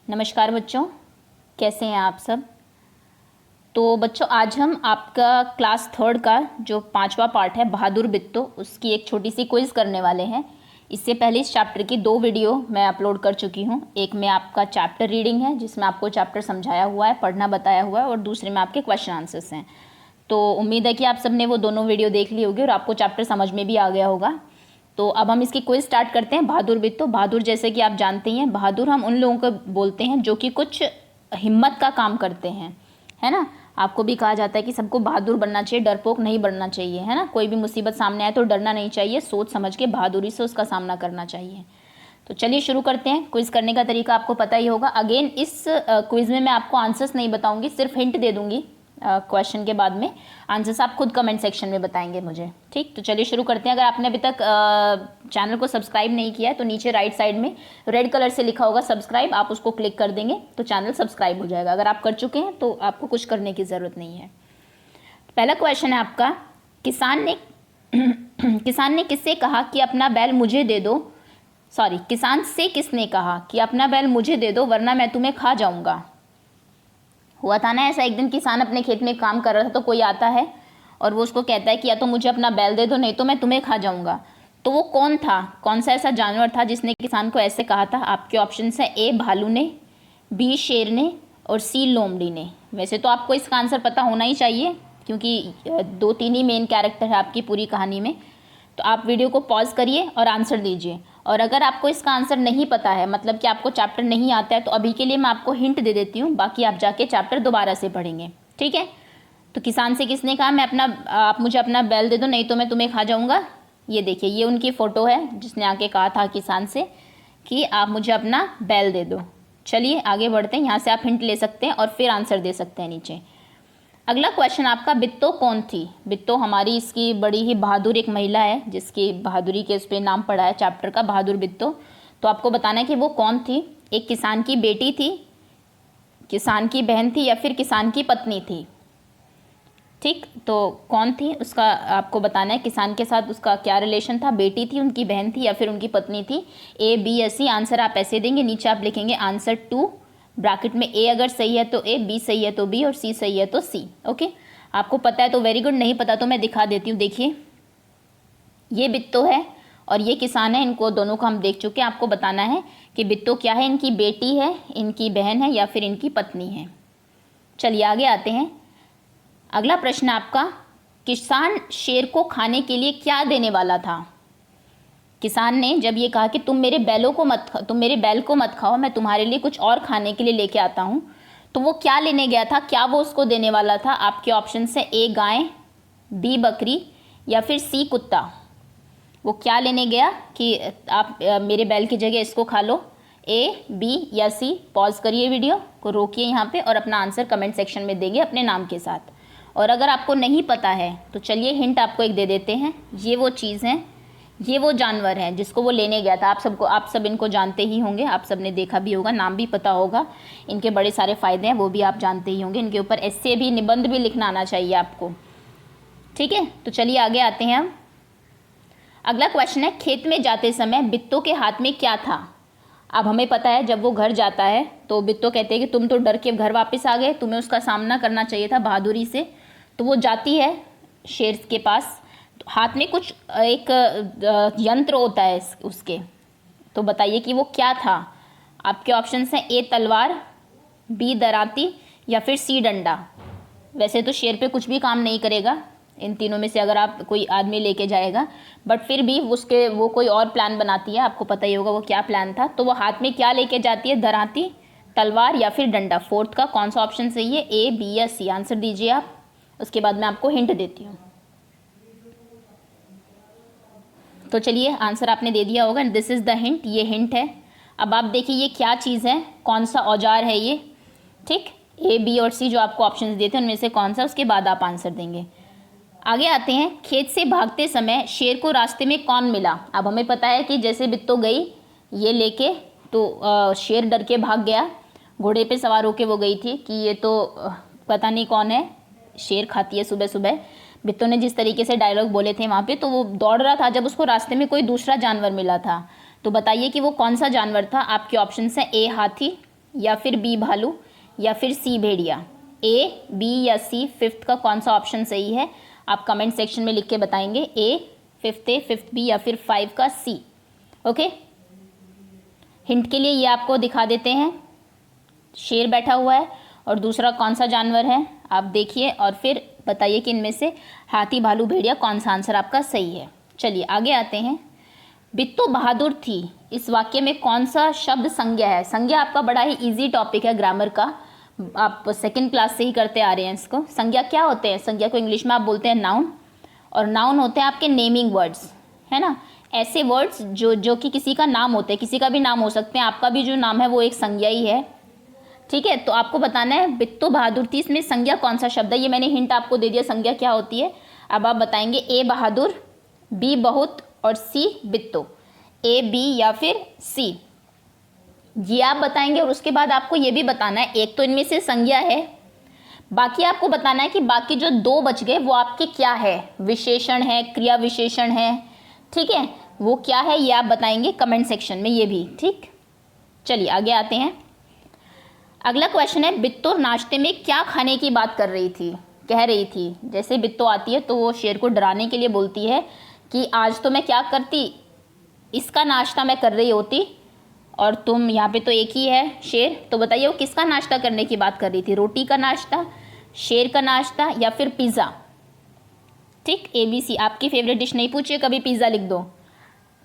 नमस्कार बच्चों, कैसे हैं आप सब। तो बच्चों आज हम आपका क्लास थर्ड का जो 5वां पार्ट है बहादुर बिट्टो, उसकी एक छोटी सी क्विज़ करने वाले हैं। इससे पहले इस चैप्टर की 2 वीडियो मैं अपलोड कर चुकी हूँ। एक में आपका चैप्टर रीडिंग है जिसमें आपको चैप्टर समझाया हुआ है, पढ़ना बताया हुआ है, और दूसरे में आपके क्वेश्चन आंसर्स हैं। तो उम्मीद है कि आप सबने वो दोनों वीडियो देख ली होगी और आपको चैप्टर समझ में भी आ गया होगा। तो अब हम इसकी क्विज स्टार्ट करते हैं। बहादुर बिट्टो, बहादुर जैसे कि आप जानते हैं, बहादुर हम उन लोगों को बोलते हैं जो कि कुछ हिम्मत का काम करते हैं, है ना। आपको भी कहा जाता है कि सबको बहादुर बनना चाहिए, डरपोक नहीं बनना चाहिए, है ना। कोई भी मुसीबत सामने आए तो डरना नहीं चाहिए, सोच समझ के बहादुरी से उसका सामना करना चाहिए। तो चलिए शुरू करते हैं। क्विज करने का तरीका आपको पता ही होगा। अगेन इस क्विज में मैं आपको आंसर्स नहीं बताऊंगी, सिर्फ हिंट दे दूंगी क्वेश्चन के बाद में। आंसर्स आप खुद कमेंट सेक्शन में बताएंगे मुझे, ठीक। तो चलिए शुरू करते हैं। अगर आपने अभी तक चैनल को सब्सक्राइब नहीं किया है तो नीचे राइट साइड में रेड कलर से लिखा होगा सब्सक्राइब, आप उसको क्लिक कर देंगे तो चैनल सब्सक्राइब हो जाएगा। अगर आप कर चुके हैं तो आपको कुछ करने की ज़रूरत नहीं है। पहला क्वेश्चन है आपका, किसान ने किससे कहा कि अपना बैल मुझे दे दो, सॉरी, किसान से किसने कहा कि अपना बैल मुझे दे दो वरना मैं तुम्हें खा जाऊंगा। हुआ था ना ऐसा, एक दिन किसान अपने खेत में काम कर रहा था तो कोई आता है और वो उसको कहता है कि या तो मुझे अपना बैल दे दो नहीं तो मैं तुम्हें खा जाऊंगा। तो वो कौन था, कौन सा ऐसा जानवर था जिसने किसान को ऐसे कहा था। आपके ऑप्शन है ए भालू ने, बी शेर ने, और सी लोमड़ी ने। वैसे तो आपको इसका आंसर पता होना ही चाहिए क्योंकि 2-3 ही मेन कैरेक्टर है आपकी पूरी कहानी में। तो आप वीडियो को पॉज करिए और आंसर दीजिए। और अगर आपको इसका आंसर नहीं पता है, मतलब कि आपको चैप्टर नहीं आता है, तो अभी के लिए मैं आपको हिंट दे देती हूँ, बाकी आप जाके चैप्टर दोबारा से पढ़ेंगे, ठीक है। तो किसान से किसने कहा आप मुझे अपना बैल दे दो नहीं तो मैं तुम्हें खा जाऊंगा। ये देखिए, ये उनकी फ़ोटो है जिसने आके कहा था किसान से कि आप मुझे अपना बैल दे दो। चलिए आगे बढ़ते हैं। यहाँ से आप हिंट ले सकते हैं और फिर आंसर दे सकते हैं नीचे। अगला क्वेश्चन आपका, बिट्टो कौन थी। बिट्टो हमारी इसकी बड़ी ही बहादुर एक महिला है जिसकी बहादुरी के उस पर नाम पड़ा है चैप्टर का, बहादुर बिट्टो। तो आपको बताना है कि वो कौन थी। एक किसान की बेटी थी, किसान की बहन थी, या फिर किसान की पत्नी थी, ठीक। तो कौन थी उसका आपको बताना है, किसान के साथ उसका क्या रिलेशन था, बेटी थी, उनकी बहन थी, या फिर उनकी पत्नी थी। ए बी या सी। आंसर आप ऐसे देंगे, नीचे आप लिखेंगे आंसर 2 ब्रैकेट में। ए अगर सही है तो ए, बी सही है तो बी, और सी सही है तो सी। ओके, आपको पता है तो वेरी गुड, नहीं पता तो मैं दिखा देती हूँ। देखिए, ये बिट्टो है और ये किसान है, इनको दोनों को हम देख चुके हैं। आपको बताना है कि बिट्टो क्या है, इनकी बेटी है, इनकी बहन है, या फिर इनकी पत्नी है। चलिए आगे आते हैं। अगला प्रश्न आपका, किसान शेर को खाने के लिए क्या देने वाला था। किसान ने जब ये कहा कि तुम मेरे बैल को मत खाओ, मैं तुम्हारे लिए कुछ और खाने के लिए लेके आता हूँ, तो वो क्या लेने गया था, क्या वो उसको देने वाला था। आपके ऑप्शन है ए गाय, बी बकरी, या फिर सी कुत्ता। वो क्या लेने गया कि आप मेरे बैल की जगह इसको खा लो। ए, बी या सी। पॉज करिए, वीडियो को रोकिए यहाँ पे और अपना आंसर कमेंट सेक्शन में देंगे अपने नाम के साथ। और अगर आपको नहीं पता है तो चलिए हिंट आपको एक दे देते हैं। ये वो चीज़ है, ये वो जानवर है जिसको वो लेने गया था। आप सब इनको जानते ही होंगे, आप सब ने देखा भी होगा, नाम भी पता होगा। इनके बड़े सारे फ़ायदे हैं वो भी आप जानते ही होंगे। इनके ऊपर एस्से भी, निबंध भी लिखना आना चाहिए आपको, ठीक है। तो चलिए आगे आते हैं हम। अगला क्वेश्चन है, खेत में जाते समय बिट्टो के हाथ में क्या था। अब हमें पता है जब वो घर जाता है तो बिट्टो कहते हैं कि तुम तो डर के घर वापस आ गए, तुम्हें उसका सामना करना चाहिए था बहादुरी से। तो वो जाती है शेर के पास, तो हाथ में कुछ एक यंत्र होता है उसके। तो बताइए कि वो क्या था। आपके ऑप्शन हैं ए तलवार, बी दराती, या फिर सी डंडा। वैसे तो शेर पे कुछ भी काम नहीं करेगा इन तीनों में से अगर आप कोई आदमी लेके जाएगा, बट फिर भी वो कोई और प्लान बनाती है। आपको पता ही होगा वो क्या प्लान था। तो वो हाथ में क्या लेके जाती है, दराती, तलवार, या फिर डंडा। फोर्थ का कौन सा ऑप्शन सही है, ए, बी या सी। आंसर दीजिए आप, उसके बाद मैं आपको हिंट देती हूँ। तो चलिए आंसर आपने दे दिया होगा, दिस इज़ द हिंट, ये हिंट है। अब आप देखिए ये क्या चीज़ है, कौन सा औजार है ये, ठीक। ए, बी और सी जो आपको ऑप्शंस देते हैं उनमें से कौन सा, उसके बाद आप आंसर देंगे। आगे आते हैं, खेत से भागते समय शेर को रास्ते में कौन मिला। अब हमें पता है कि जैसे बिट्टो गई ये लेके तो शेर डर के भाग गया, घोड़े पे सवार होके वो गई थी कि ये तो पता नहीं कौन है, शेर खाती है सुबह सुबह। बिट्टो ने जिस तरीके से डायलॉग बोले थे वहाँ पे, तो वो दौड़ रहा था जब उसको रास्ते में कोई दूसरा जानवर मिला था। तो बताइए कि वो कौन सा जानवर था। आपके ऑप्शन है ए हाथी, या फिर बी भालू या फिर सी भेड़िया? ए, बी या सी? फिफ्थ का कौन सा ऑप्शन सही है आप कमेंट सेक्शन में लिख के बताएंगे। ए फिफ्थ बी या फिर 5 का सी। ओके, हिंट के लिए ये आपको दिखा देते हैं, शेर बैठा हुआ है और दूसरा कौन सा जानवर है आप देखिए और फिर बताइए कि इनमें से हाथी भालू भेड़िया कौन सा आंसर आपका सही है। चलिए आगे आते हैं। बिट्टो बहादुर थी, इस वाक्य में कौन सा शब्द संज्ञा है? संज्ञा आपका बड़ा ही इजी टॉपिक है ग्रामर का, आप सेकंड क्लास से ही करते आ रहे हैं इसको। संज्ञा क्या होते हैं? संज्ञा को इंग्लिश में आप बोलते हैं नाउन, और नाउन होते हैं आपके नेमिंग वर्ड्स, है ना, ऐसे वर्ड्स जो कि किसी का नाम होते हैं, किसी का भी नाम हो सकते हैं, आपका भी जो नाम है वो एक संज्ञा ही है। ठीक है, तो आपको बताना है बिट्टो बहादुर थी, इसमें संज्ञा कौन सा शब्द है? ये मैंने हिंट आपको दे दिया संज्ञा क्या होती है। अब आप बताएंगे ए बहादुर, बी बहुत और सी बिट्टो। ए, बी या फिर सी, ये आप बताएंगे। और उसके बाद आपको ये भी बताना है, एक तो इनमें से संज्ञा है, बाकी आपको बताना है कि बाकी जो 2 बच गए वो आपके क्या है, विशेषण है, क्रिया विशेषण है। ठीक है, वो क्या है ये आप बताएंगे कमेंट सेक्शन में, ये भी ठीक। चलिए आगे आते हैं। अगला क्वेश्चन है, बिट्टो नाश्ते में क्या खाने की बात कर रही थी, कह रही थी? जैसे बिट्टो आती है तो वो शेर को डराने के लिए बोलती है कि आज तो मैं क्या करती, इसका नाश्ता मैं कर रही होती, और तुम यहाँ पे तो एक ही है शेर, तो बताइए वो किसका नाश्ता करने की बात कर रही थी? रोटी का नाश्ता, शेर का नाश्ता या फिर पिज़्ज़ा? ठीक, ABC। आपकी फेवरेट डिश नहीं पूछिए कभी, पिज़्ज़ा लिख दो।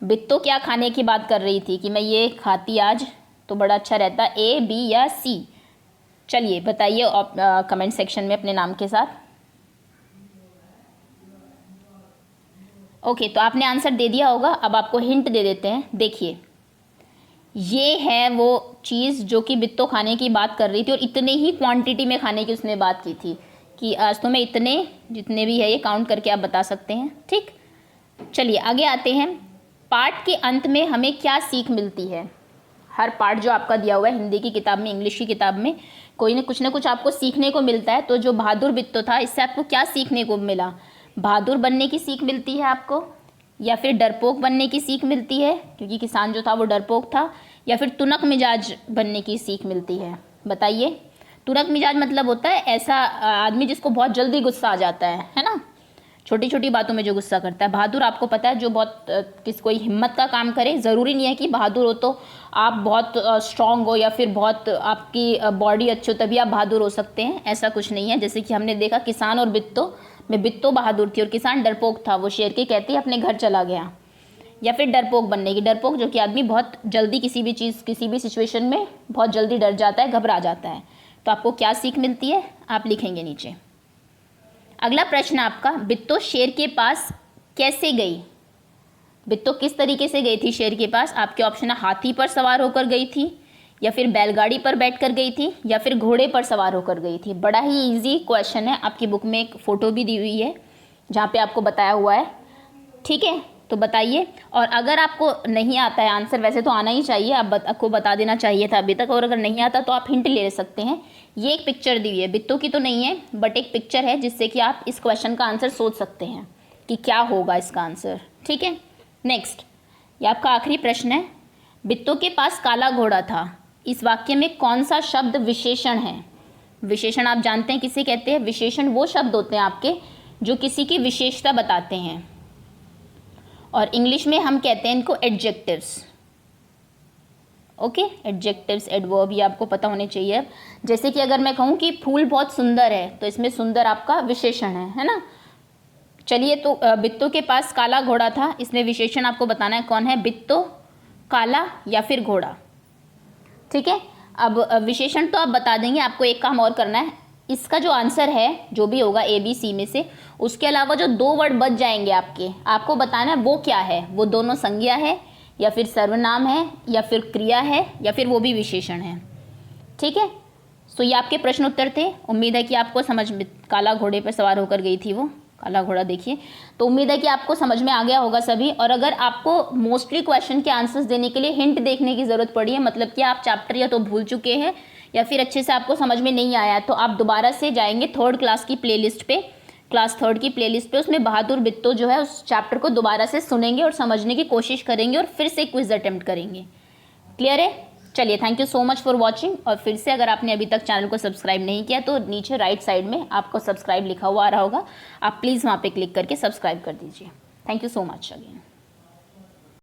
बिट्टो क्या खाने की बात कर रही थी कि मैं ये खाती आज तो बड़ा अच्छा रहता, ए, बी या सी? चलिए बताइए कमेंट सेक्शन में अपने नाम के साथ। ओके, तो आपने आंसर दे दिया होगा। अब आपको हिंट दे देते हैं, देखिए ये है वो चीज़ जो कि बिट्टो खाने की बात कर रही थी, और इतने ही क्वांटिटी में खाने की उसने बात की थी कि आज तो मैं इतने, जितने भी है ये काउंट करके आप बता सकते हैं। ठीक, चलिए आगे आते हैं। पाठ के अंत में हमें क्या सीख मिलती है? हर पार्ट जो आपका दिया हुआ है हिंदी की किताब में, इंग्लिश की किताब में, कोई ना कुछ आपको सीखने को मिलता है। तो जो बहादुर बिट्टो था, इससे आपको क्या सीखने को मिला? बहादुर बनने की सीख मिलती है आपको, या फिर डरपोक बनने की सीख मिलती है क्योंकि किसान जो था वो डरपोक था, या फिर तुनक मिजाज बनने की सीख मिलती है? बताइए। तुनक मिजाज मतलब होता है ऐसा आदमी जिसको बहुत जल्दी गुस्सा आ जाता है ना, छोटी छोटी बातों में जो गुस्सा करता है। बहादुर आपको पता है जो बहुत कोई हिम्मत का काम करे। ज़रूरी नहीं है कि बहादुर हो तो आप बहुत स्ट्रांग हो या फिर बहुत आपकी बॉडी अच्छी हो तभी आप बहादुर हो सकते हैं, ऐसा कुछ नहीं है। जैसे कि हमने देखा किसान और बिट्टो में, बिट्टो बहादुर थी और किसान डरपोक था, वो शेर के कहते ही अपने घर चला गया। या फिर डरपोक बनने की, डरपोक जो कि आदमी बहुत जल्दी किसी भी चीज़, किसी भी सिचुएशन में बहुत जल्दी डर जाता है, घबरा जाता है। तो आपको क्या सीख मिलती है आप लिखेंगे नीचे। अगला प्रश्न आपका, बिट्टो शेर के पास कैसे गई? बिट्टो किस तरीके से गई थी शेर के पास? आपके ऑप्शन है, हाथी पर सवार होकर गई थी, या फिर बैलगाड़ी पर बैठकर गई थी, या फिर घोड़े पर सवार होकर गई थी। बड़ा ही इजी क्वेश्चन है, आपकी बुक में एक फ़ोटो भी दी हुई है जहाँ पे आपको बताया हुआ है। ठीक है, तो बताइए। और अगर आपको नहीं आता है आंसर, वैसे तो आना ही चाहिए, आपको बता देना चाहिए था अभी तक, और अगर नहीं आता तो आप हिंट ले सकते हैं। ये एक पिक्चर दी हुई है, बिट्टो की तो नहीं है बट एक पिक्चर है जिससे कि आप इस क्वेश्चन का आंसर सोच सकते हैं कि क्या होगा इसका आंसर। ठीक है, नेक्स्ट, ये आपका आखिरी प्रश्न है। बिट्टो के पास काला घोड़ा था, इस वाक्य में कौन सा शब्द विशेषण है? विशेषण आप जानते हैं किसे कहते हैं? विशेषण वो शब्द होते हैं आपके जो किसी की विशेषता बताते हैं, और इंग्लिश में हम कहते हैं इनको एडजेक्टिव्स। ओके, एडजेक्टिव्स, एडवर्ब, ये आपको पता होने चाहिए। जैसे कि अगर मैं कहूँ कि फूल बहुत सुंदर है तो इसमें सुंदर आपका विशेषण है ना। चलिए, तो बिट्टो के पास काला घोड़ा था, इसमें विशेषण आपको बताना है कौन है, बिट्टो, काला या फिर घोड़ा। ठीक है, अब विशेषण तो आप बता देंगे, आपको एक काम और करना है, इसका जो आंसर है जो भी होगा ABC में से, उसके अलावा जो 2 वर्ड बच जाएंगे आपके, आपको बताना है वो क्या है। वो दोनों संज्ञा है या फिर सर्वनाम है या फिर क्रिया है या फिर वो भी विशेषण है। ठीक है, सो ये आपके प्रश्न उत्तर थे। उम्मीद है कि आपको समझ में, काला घोड़े पर सवार होकर गई थी वो, काला घोड़ा देखिए, तो उम्मीद है कि आपको समझ में आ गया होगा सभी। और अगर आपको मोस्टली क्वेश्चन के आंसर्स देने के लिए हिंट देखने की ज़रूरत पड़ी है, मतलब कि आप चैप्टर या तो भूल चुके हैं या फिर अच्छे से आपको समझ में नहीं आया, तो आप दोबारा से जाएंगे 3rd क्लास की प्लेलिस्ट पे, क्लास 3rd की प्लेलिस्ट पे, उसमें बहादुर बिट्टो जो है उस चैप्टर को दोबारा से सुनेंगे और समझने की कोशिश करेंगे और फिर से क्विज अटेम्प्ट करेंगे। क्लियर है? चलिए, thank you so much for watching. और फिर से अगर आपने अभी तक चैनल को सब्सक्राइब नहीं किया तो नीचे राइट साइड में आपको सब्सक्राइब लिखा हुआ आ रहा होगा, आप प्लीज़ वहाँ पे क्लिक करके सब्सक्राइब कर दीजिए। Thank you so much again.